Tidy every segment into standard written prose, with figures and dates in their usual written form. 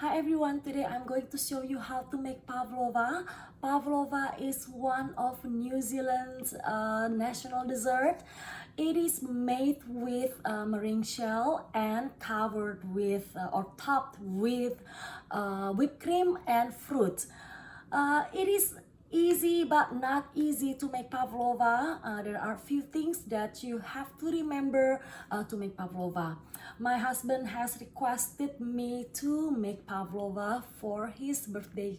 Hi everyone, today I'm going to show you how to make pavlova. Pavlova is one of New Zealand's national dessert. It is made with meringue shell and covered with or topped with whipped cream and fruit. It is easy but not easy to make pavlova. There are a few things that you have to remember to make pavlova. My husband has requested me to make pavlova for his birthday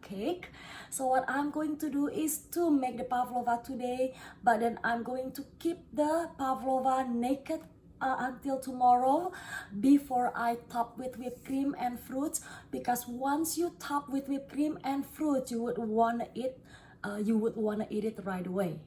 cake. So what I'm going to do is to make the pavlova today, but then I'm going to keep the pavlova naked until tomorrow before I top with whipped cream and fruits, because once you top with whipped cream and fruit, you would want to eat it right away.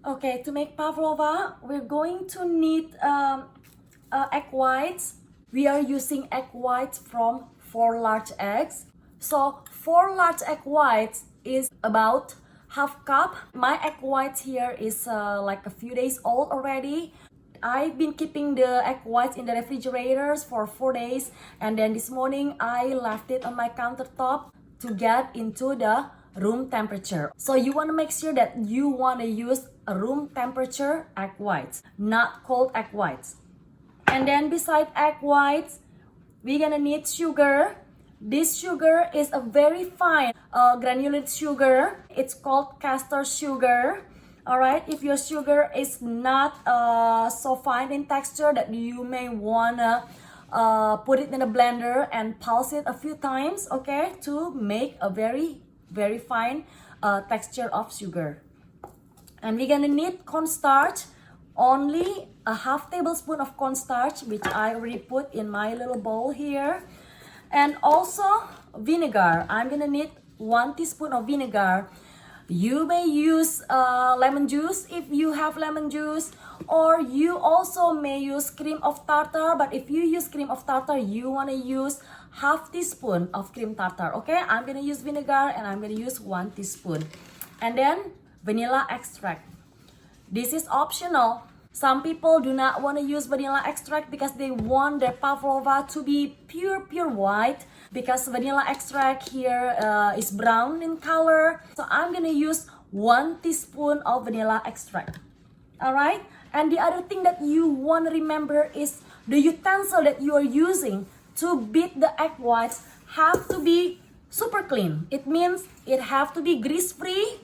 Okay, to make pavlova, we're going to need egg whites. We are using egg whites from 4 large eggs. So 4 large egg whites is about half cup. My egg whites here is like a few days old already. I've been keeping the egg whites in the refrigerators for 4 days, and then this morning I left it on my countertop to get into the room temperature. So you want to make sure that you want to use a room temperature egg whites, not cold egg whites. And then beside egg whites, we're gonna need sugar. This sugar is a very fine granulated sugar. It's called Castor Sugar. Alright, if your sugar is not so fine in texture, that you may wanna put it in a blender and pulse it a few times, okay, to make a very fine texture of sugar. And we're gonna need cornstarch, only a half tablespoon of cornstarch, which I already put in my little bowl here. And also vinegar. I'm gonna need 1 teaspoon of vinegar. You may use lemon juice if you have lemon juice, or you also may use cream of tartar. But if you use cream of tartar, you want to use half teaspoon of cream tartar. Okay, I'm gonna use vinegar and I'm gonna use 1 teaspoon. And then vanilla extract. This is optional. Some people do not want to use vanilla extract because they want their pavlova to be pure white, because vanilla extract here is brown in color. So I'm gonna use 1 teaspoon of vanilla extract. Alright, and the other thing that you want to remember is the utensil that you are using to beat the egg whites have to be super clean. It means it have to be grease free,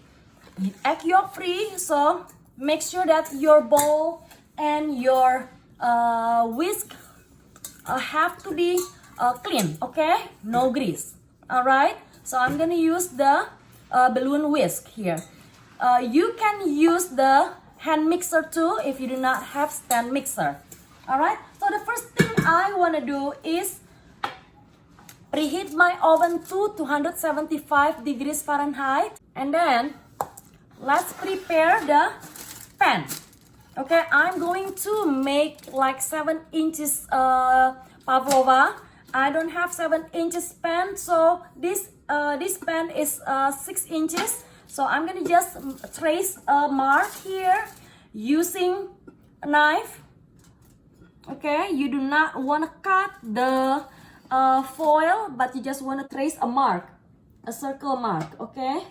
egg yolk free. So make sure that your bowl and your whisk have to be clean, okay? No grease. Alright, so I'm gonna use the balloon whisk here. You can use the hand mixer too if you do not have stand mixer. Alright, so the first thing I want to do is preheat my oven to 275 degrees Fahrenheit, and then let's prepare the pan. Okay, I'm going to make like 7 inches pavlova. I don't have 7 inches pan, so this pan is 6 inches. So I'm gonna just trace a mark here using a knife. Okay, you do not want to cut the foil, but you just want to trace a mark, a circle mark. Okay,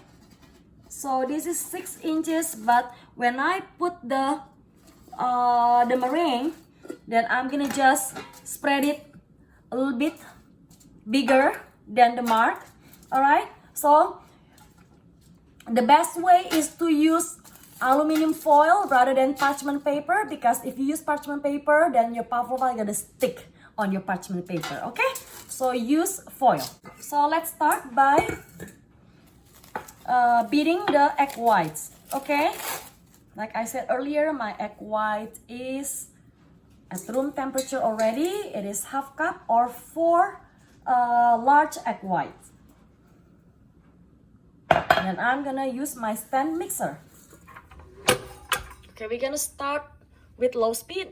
so this is 6 inches, but when I put the meringue, then I'm gonna just spread it a little bit bigger than the mark. Alright, so the best way is to use aluminum foil rather than parchment paper, because if you use parchment paper, then your pavlova is gonna stick on your parchment paper. Okay, so use foil. So let's start by beating the egg whites. Okay, like I said earlier, my egg white is at room temperature already. It is half cup or 4 large egg whites. And I'm gonna use my stand mixer. Okay, we're gonna start with low speed.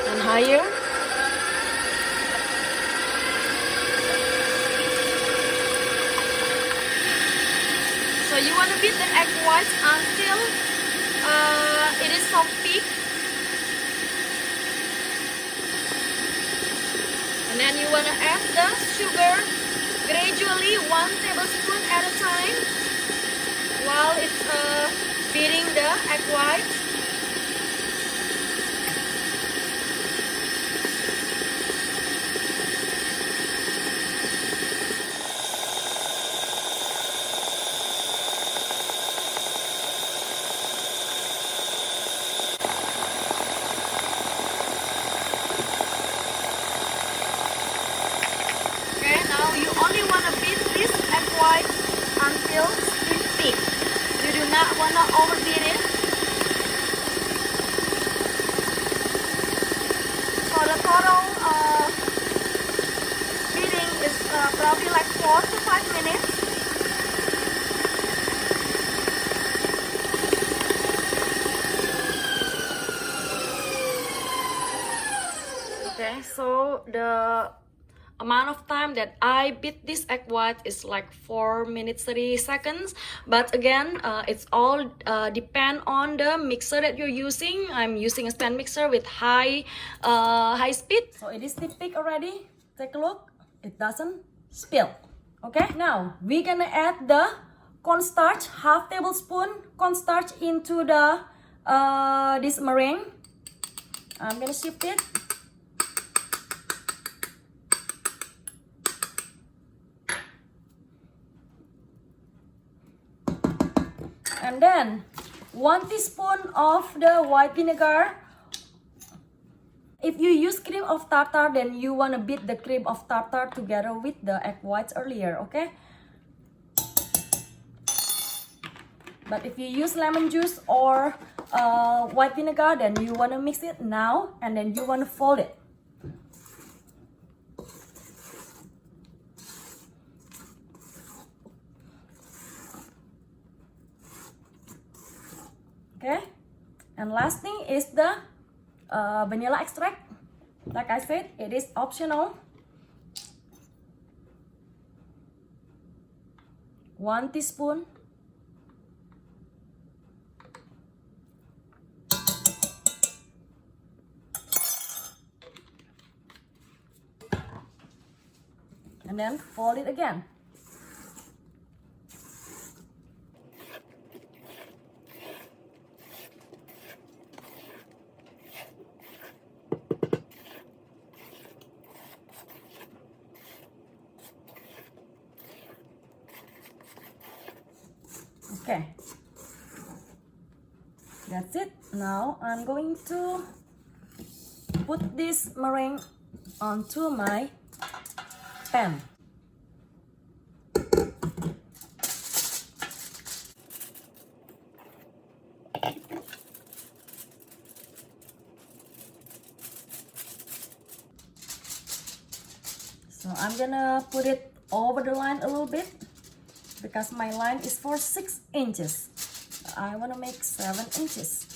And higher. So you want to beat the egg whites until of peak. And then you want to add the sugar gradually, 1 tablespoon at a time, while it's beating the egg whites. Now you only want to beat this egg white until it thick. You do not want to overbeat it. So the total beating is probably like 4 to 5 minutes. Okay, so the amount of time that I beat this egg white is like 4 minutes 30 seconds, but again it's all depend on the mixer that you're using. I'm using a stand mixer with high speed. So it is thick already. Take a look, it doesn't spill. Okay, now we're gonna add the cornstarch, half tablespoon cornstarch into the this meringue. I'm gonna shift it. And then 1 teaspoon of the white vinegar. If you use cream of tartar, then you want to beat the cream of tartar together with the egg whites earlier, okay? But if you use lemon juice or white vinegar, then you want to mix it now and then you want to fold it. Okay, and last thing is the vanilla extract. Like I said, it is optional. 1 teaspoon. And then fold it again. Okay, that's it. Now I'm going to put this meringue onto my pan. So I'm gonna put it over the line a little bit, because my line is for 6 inches. I want to make 7 inches.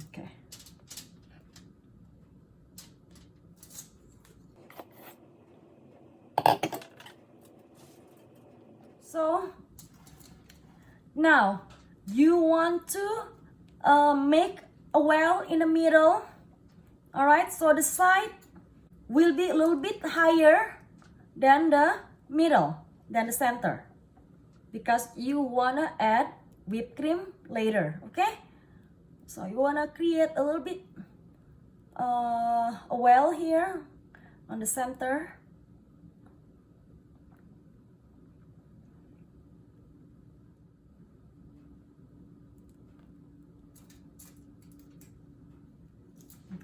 Okay. So now you want to make a well in the middle. All right, so the side will be a little bit higher than the middle, than the center, because you wanna add whipped cream later, okay? So you wanna create a little bit a well here on the center.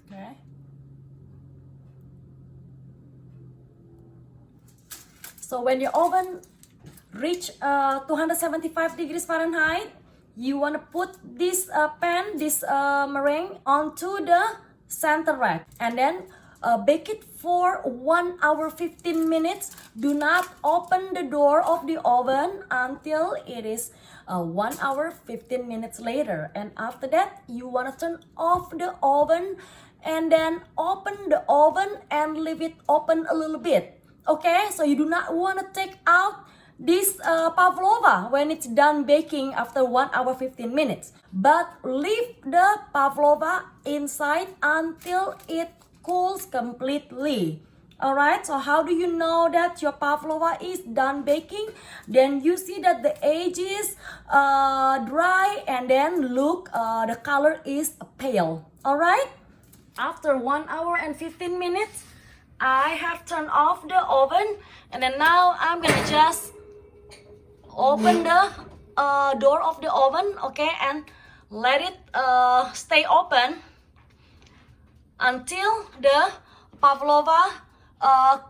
Okay. So when your oven reach 275 degrees Fahrenheit, you want to put this pan, this meringue onto the center rack, and then bake it for 1 hour 15 minutes. Do not open the door of the oven until it is 1 hour 15 minutes later. And after that, you want to turn off the oven and then open the oven and leave it open a little bit. Okay, so you do not want to take out this pavlova when it's done baking after 1 hour 15 minutes. But leave the pavlova inside until it cools completely. Alright, so how do you know that your pavlova is done baking? Then you see that the edge is dry, and then look, the color is pale. Alright, after 1 hour and 15 minutes, I have turned off the oven, and then now I'm gonna just open the door of the oven, okay, and let it stay open until the pavlova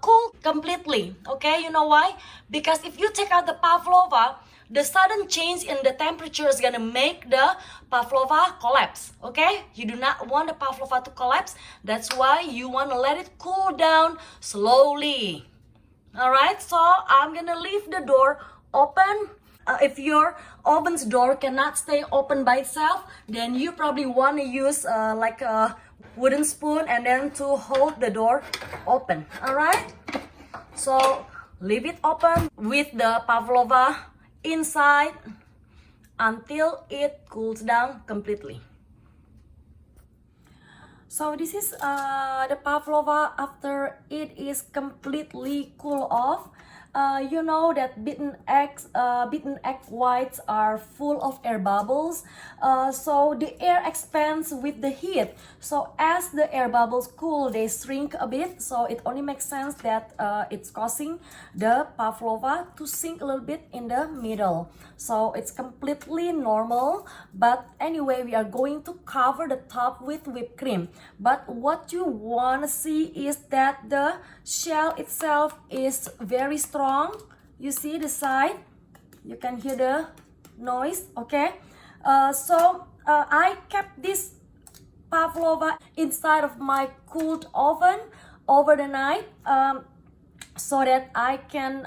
cool completely. Okay, you know why? Because if you take out the pavlova, the sudden change in the temperature is gonna make the pavlova collapse. Okay, you do not want the pavlova to collapse. That's why you want to let it cool down slowly. All right, so I'm gonna leave the door open. If your oven's door cannot stay open by itself, then you probably want to use like a wooden spoon and then to hold the door open. All right, so leave it open with the pavlova inside until it cools down completely. So this is the pavlova after it is completely cool off. You know that beaten egg whites are full of air bubbles, so the air expands with the heat. So as the air bubbles cool, they shrink a bit. So it only makes sense that it's causing the pavlova to sink a little bit in the middle. So it's completely normal. But anyway, we are going to cover the top with whipped cream. But what you want to see is that the shell itself is very strong. You see the side, you can hear the noise. Okay, so I kept this pavlova inside of my cooled oven over the night, so that I can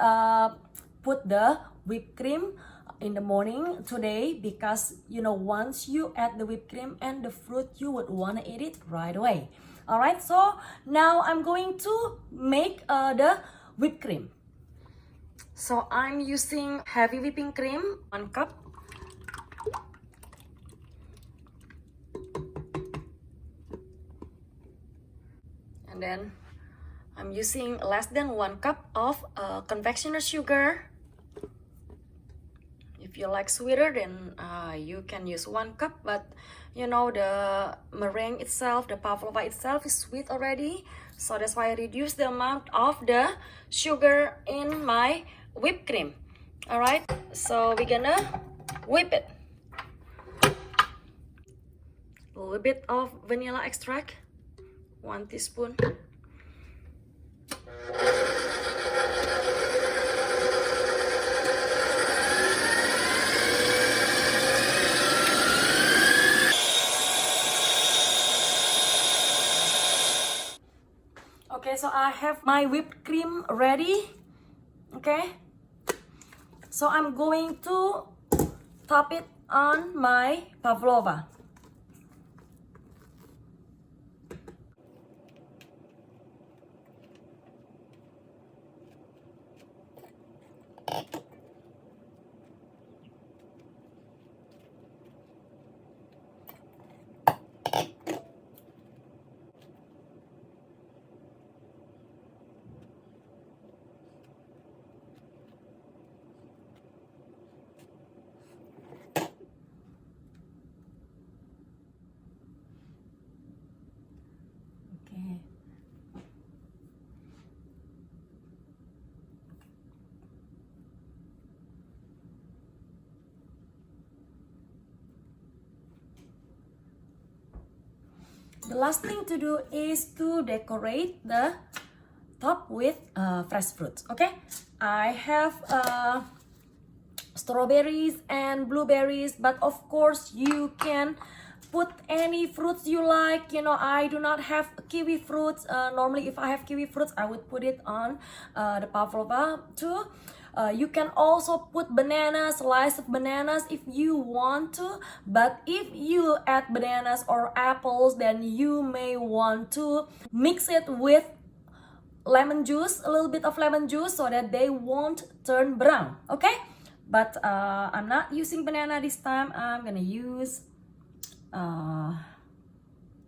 put the whipped cream in the morning today, because you know, once you add the whipped cream and the fruit, you would want to eat it right away. All right, so now I'm going to make the whipped cream. So I'm using heavy whipping cream, 1 cup. And then I'm using less than 1 cup of confectioner's sugar. If you like sweeter, then you can use 1 cup, but you know, the meringue itself, the pavlova itself is sweet already, so that's why I reduce the amount of the sugar in my whipped cream. All right, so we're gonna whip it. A little bit of vanilla extract, 1 teaspoon. Okay, so I have my whipped cream ready. Okay, so I'm going to top it on my pavlova. Okay. The last thing to do is to decorate the top with fresh fruits. Okay, I have strawberries and blueberries, but of course you can put any fruits you like. You know, I do not have kiwi fruits. Normally if I have kiwi fruits, I would put it on the pavlova too. You can also put bananas, slice of bananas if you want to, but if you add bananas or apples, then you may want to mix it with lemon juice, a little bit of lemon juice, so that they won't turn brown. Okay, but I'm not using banana this time. I'm gonna use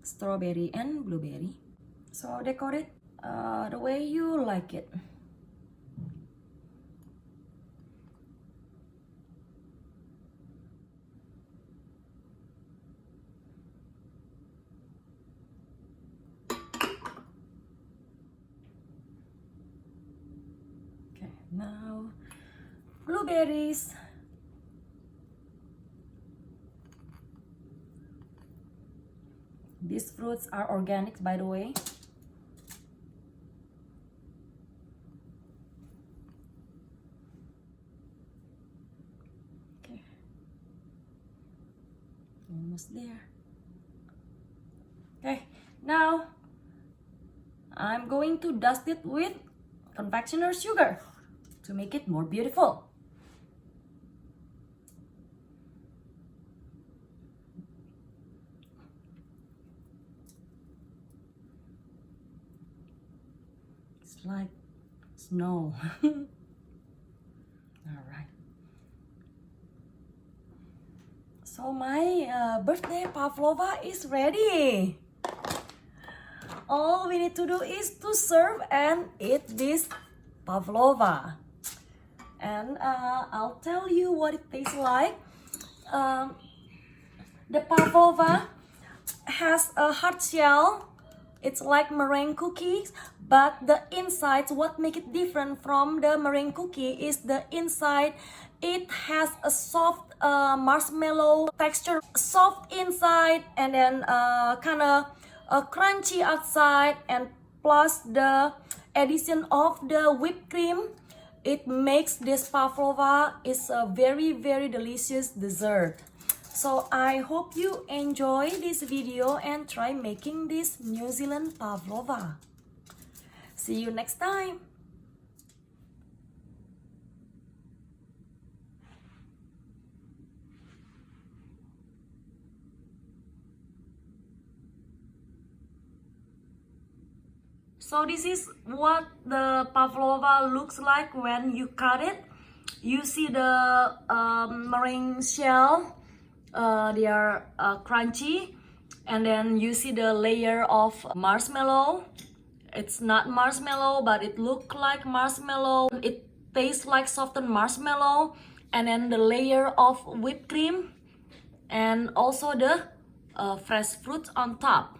strawberry and blueberry. So decorate the way you like it. Okay, now blueberries. These fruits are organic, by the way. Okay, almost there. Okay, now I'm going to dust it with confectioner's sugar to make it more beautiful. It's like snow. All right. So my birthday pavlova is ready. All we need to do is to serve and eat this pavlova. And I'll tell you what it tastes like. The pavlova has a hard shell. It's like meringue cookies, but the inside, what makes it different from the meringue cookie is the inside. It has a soft marshmallow texture, soft inside, and then kind of crunchy outside, and plus the addition of the whipped cream. It makes this pavlova is a very delicious dessert. So I hope you enjoy this video and try making this New Zealand pavlova. See you next time. So this is what the pavlova looks like when you cut it. You see the meringue shell, they are crunchy, and then you see the layer of marshmallow. It's not marshmallow, but it looks like marshmallow. It tastes like softened marshmallow, and then the layer of whipped cream, and also the fresh fruit on top.